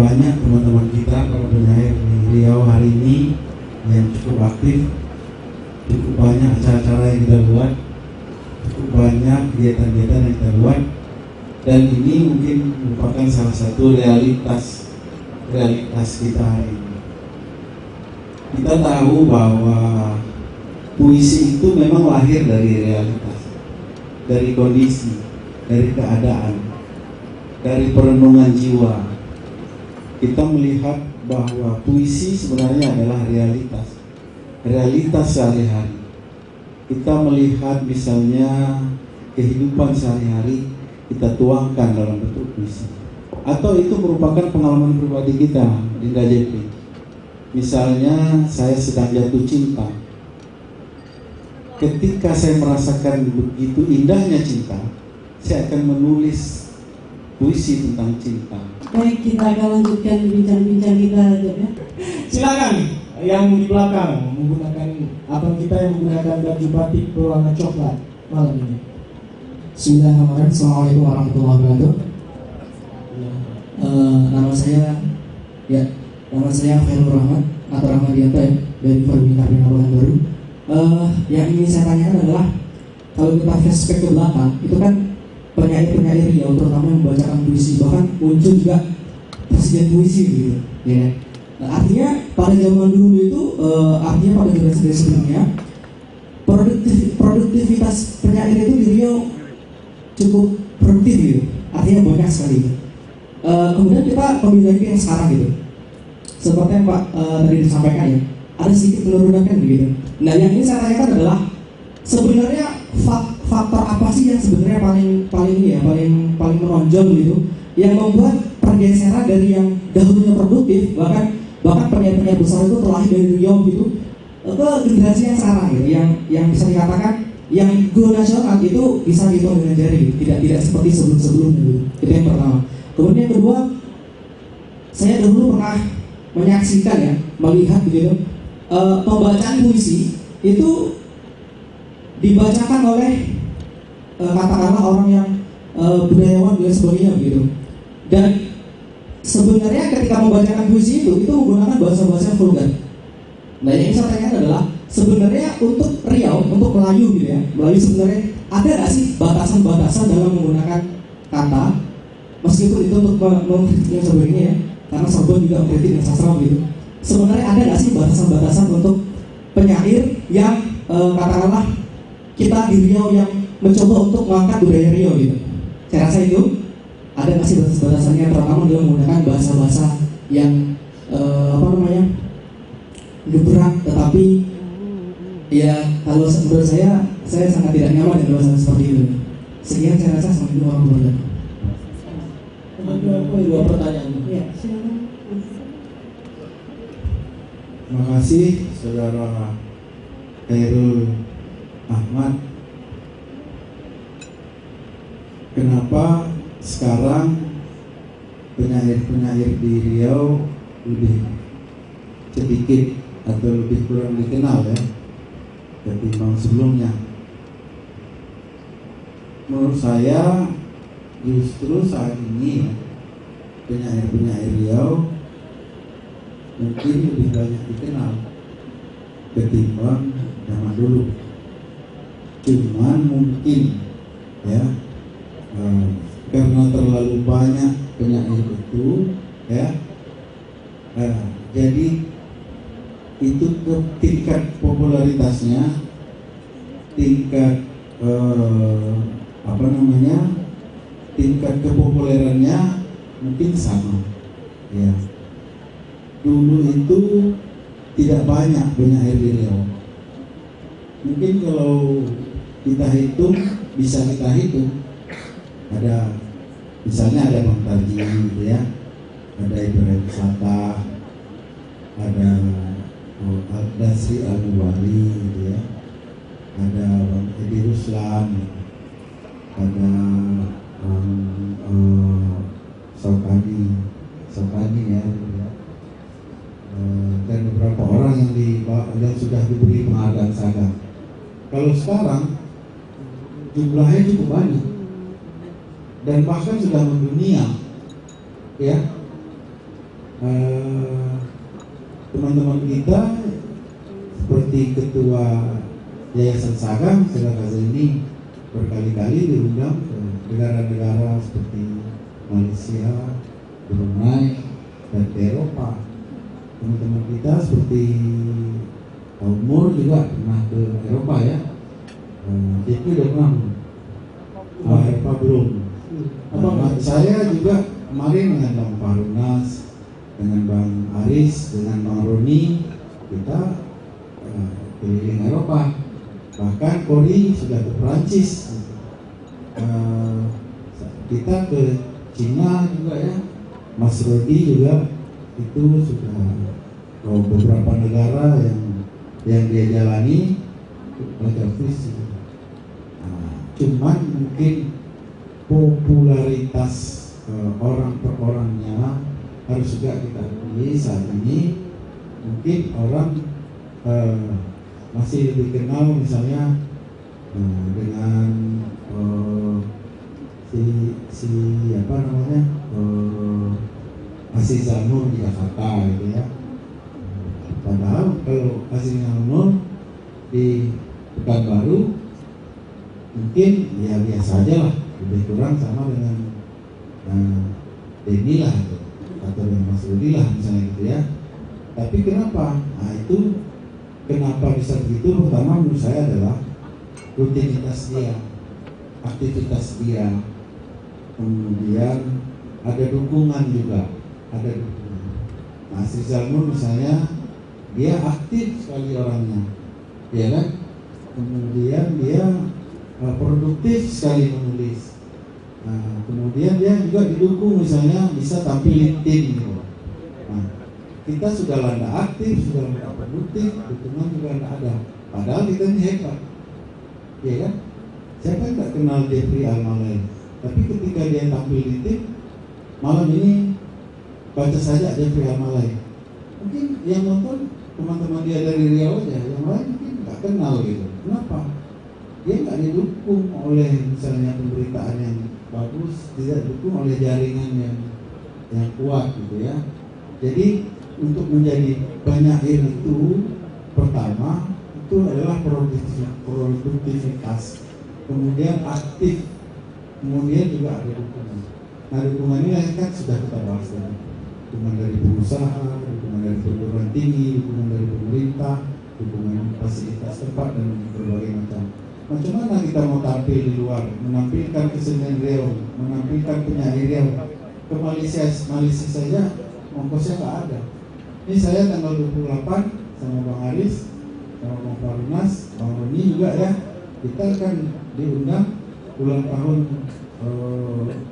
banyak teman-teman kita para penyair di Riau hari ini yang cukup aktif, cukup banyak acara-acara yang kita buat, cukup banyak kegiatan-kegiatan yang kita buat, dan ini mungkin merupakan salah satu realitas kita hari ini. Kita tahu bahwa puisi itu memang lahir dari realitas, dari kondisi, dari keadaan, dari perenungan jiwa. Kita melihat bahwa puisi sebenarnya adalah realitas sehari-hari. Kita melihat misalnya kehidupan sehari-hari kita tuangkan dalam bentuk puisi. Atau itu merupakan pengalaman pribadi kita di KJP. Misalnya saya sedang jatuh cinta. Ketika saya merasakan begitu indahnya cinta, saya akan menulis puisi tentang cinta. Baik, kita akan lanjutkan bincang-bincang kita aja ya. Silakan yang di belakang menggunakan abang kita yang menggunakan baju batik berwarna coklat malam ini. Bismillahirrahmanirrahim. Assalamualaikum warahmatullahi wabarakatuh. Nama saya Khairul Rahmat atau Rahmadianto ya, dari Perbincangan Penerbangan Baru. Yang ingin saya tanyakan adalah kalau kita flashback ke belakang, itu kan penyair-penyair Riau terutama yang membacakan puisi, bahkan muncul juga presiden puisi gitu, ya. Artinya pada zaman dulu itu, artinya pada generasi sebelumnya, produktivitas penyair itu di Riau cukup produktif gitu, artinya banyak sekali. Kemudian kita kembali lagi yang sekarang gitu, seperti yang Pak tadi disampaikan ya, ada sedikit penurunan kan begitu. Nah, yang ini saya tanyakan adalah sebenarnya faktor apa sih yang sebenarnya paling menonjol gitu, yang membuat pergeseran dari yang dahulunya produktif, bahkan penyair-penyair besar itu terlahir dari Riau gitu, ke generasi yang sekarang gitu, yang bisa dikatakan yang go nasional itu bisa dihitung dengan jari, tidak seperti sebelum-sebelumnya gitu. Itu yang pertama. Kemudian yang kedua, saya dulu pernah menyaksikan ya, melihat begitu, pembacaan puisi itu dibacakan oleh katakanlah orang yang budayawan dan sebagainya begitu. Dan sebenarnya ketika membacakan puisi itu menggunakan bahasa-bahasa yang vulgar. Nah, yang saya tanyakan adalah sebenarnya untuk Riau, untuk Melayu gitu ya, Melayu sebenarnya ada nggak sih batasan-batasan dalam menggunakan kata, meskipun itu untuk mengkritik yang sebagainya ya, karena Sorbonne juga mengkritik yang sastra gitu. Sebenarnya ada nggak sih batasan-batasan untuk penyair yang katakanlah kita di Riau yang mencoba untuk mengangkat budaya Riau gitu? Saya rasa itu ada nggak sih batas-batasannya, terutama dia menggunakan bahasa-bahasa yang berat, tetapi ya kalau menurut saya sangat tidak nyaman dengan bahasa seperti itu. Sekian, saya rasa sampai dua orang Dua pertanyaan. Ya, silakan. Terima kasih Saudara Khairul Ahmad. Kenapa sekarang penyair-penyair di Riau lebih sedikit atau lebih kurang dikenal ya ketimbang sebelumnya? Menurut saya justru saat ini penyair-penyair Riau mungkin lebih banyak dikenal ketimbang zaman dulu. Cuman mungkin ya karena terlalu banyak penyair itu ya, jadi itu ke tingkat popularitasnya, tingkat tingkat kepopulerannya mungkin sama ya. Dulu itu tidak banyak penyair di Riau. Mungkin kalau kita hitung, bisa kita hitung, ada misalnya ada Bang Tarji gitu ya, ada Ibrahim Satah, ada Dasri Al-Muwali gitu ya, ada Bang Edi Ruslan, ada Saukani ya, dan beberapa orang yang sudah diberi penghargaan Saga. Kalau sekarang jumlahnya cukup banyak dan bahkan sudah mendunia ya. teman-teman kita seperti ketua Yayasan Sagam Selakaza ini berkali-kali diundang ke negara-negara seperti Malaysia, Brunei, dan Eropa. Teman-teman kita seperti Umur juga pernah ke Eropa ya. Itu udah pernah. Eropa belum. Saya juga kemarin dengan Bang Parunas, dengan Bang Aris, dengan Bang Roni, kita keliling Eropa. Bahkan Kori sudah ke Perancis. Kita ke Cina juga ya. Mas Rodi juga itu sudah ke beberapa negara yang dia jalani belajar fisik. Cuman mungkin popularitas orang per orangnya harus juga kita akui saat ini mungkin orang masih lebih kenal misalnya dengan si apa namanya Aziz Zanur di Jakarta gitu ya. Padahal kalau Aziz Zanur di Pekanbaru mungkin ya biasa aja lah, lebih kurang sama dengan Denny lah gitu, atau dengan Mas Rudi lah misalnya gitu ya. Tapi kenapa? Nah itu kenapa bisa begitu? Pertama menurut saya adalah rutinitas dia, aktivitas dia, kemudian ada dukungan juga, ada dukungan. Nah Aziz Zanur misalnya dia aktif sekali orangnya, ya kan? Kemudian dia produktif sekali menulis. Nah, kemudian dia juga didukung misalnya bisa tampil LinkedIn gitu. Nah, kita sudah landa aktif, sudah landa produktif, dukungan juga tidak ada. Padahal kita ini hebat, ya kan? Siapa yang nggak kenal Jeffrey Almalai? Tapi ketika dia tampil LinkedIn, malam ini baca saja Jeffrey Almalai. Mungkin yang nonton teman-teman dia dari Riau aja, yang lain mungkin nggak kenal gitu. Kenapa? Dia nggak didukung oleh misalnya pemberitaan yang bagus, tidak didukung oleh jaringan yang kuat gitu ya. Jadi untuk menjadi penyair itu pertama itu adalah produktivitas, kemudian aktif, kemudian juga ada dukungan. Nah dukungan ini kan sudah kita bahas tadi, dukungan dari pengusaha, dukungan dari perguruan tinggi, dukungan dari pemerintah, dukungan fasilitas tempat dan berbagai macam. Macam mana kita mau tampil di luar, menampilkan kesenian Riau, menampilkan penyair Riau ke Malaysia saja ongkosnya nggak ada. Ini saya tanggal 28 sama Bang Aris, sama Bang Parunas, Bang Roni juga ya, kita akan diundang ulang tahun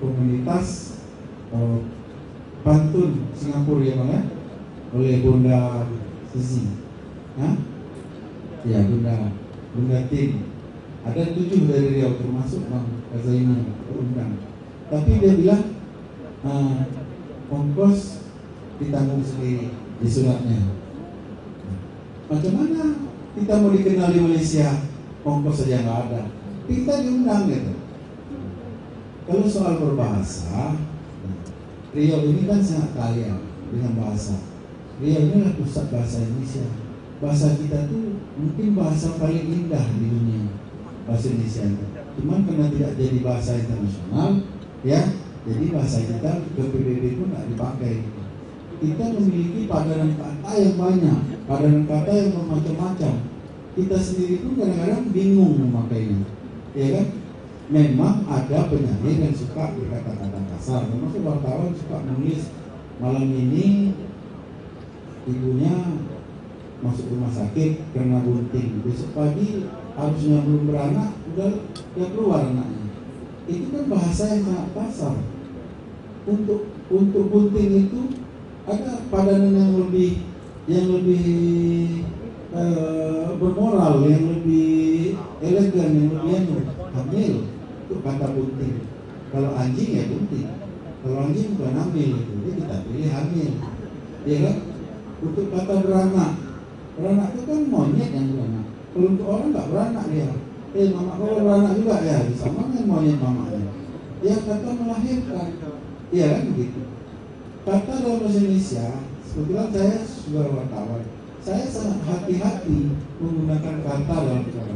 komunitas pantun Singapura ya Bang ya, oleh Bunda Sisi, ya Bunda Tim. Ada 7 dari Riau termasuk Bang Kazaini terundang. Tapi dia bilang ongkos ditanggung sendiri di suratnya. Macam mana kita mau dikenal di Malaysia ongkos saja nggak ada? Kita diundang gitu. Kalau soal berbahasa, Riau ini kan sangat kaya dengan bahasa. Riau ini adalah pusat bahasa Indonesia. Bahasa kita tuh mungkin bahasa paling indah di dunia. Bahasa Indonesia, cuman karena tidak jadi bahasa internasional, ya, jadi bahasa kita ke PBB pun tidak dipakai. Kita memiliki padanan kata yang banyak, padanan kata yang bermacam-macam. Kita sendiri pun kadang-kadang bingung memakainya, ya kan? Memang ada penyair yang suka berkata-kata kasar, termasuk wartawan suka menulis malam ini ibunya masuk rumah sakit karena bunting, besok pagi harusnya belum beranak udah keluar anaknya. Itu kan bahasa yang sangat kasar. Untuk bunting itu ada padanan yang lebih bermoral, yang lebih elegan, yang lebih hamil. Itu kata bunting. Kalau anjing ya bunting. Kalau anjing bukan hamil itu, jadi kita pilih hamil. Ya kan? Untuk kata beranak itu kan monyet yang beranak. Kalau untuk orang nggak beranak dia. Mama kalau beranak juga ya sama dengan monyet mamanya. Dia kata melahirkan. Iya kan begitu. kata dalam bahasa Indonesia, kebetulan saya juga wartawan. Saya sangat hati-hati menggunakan kata dalam perkataan.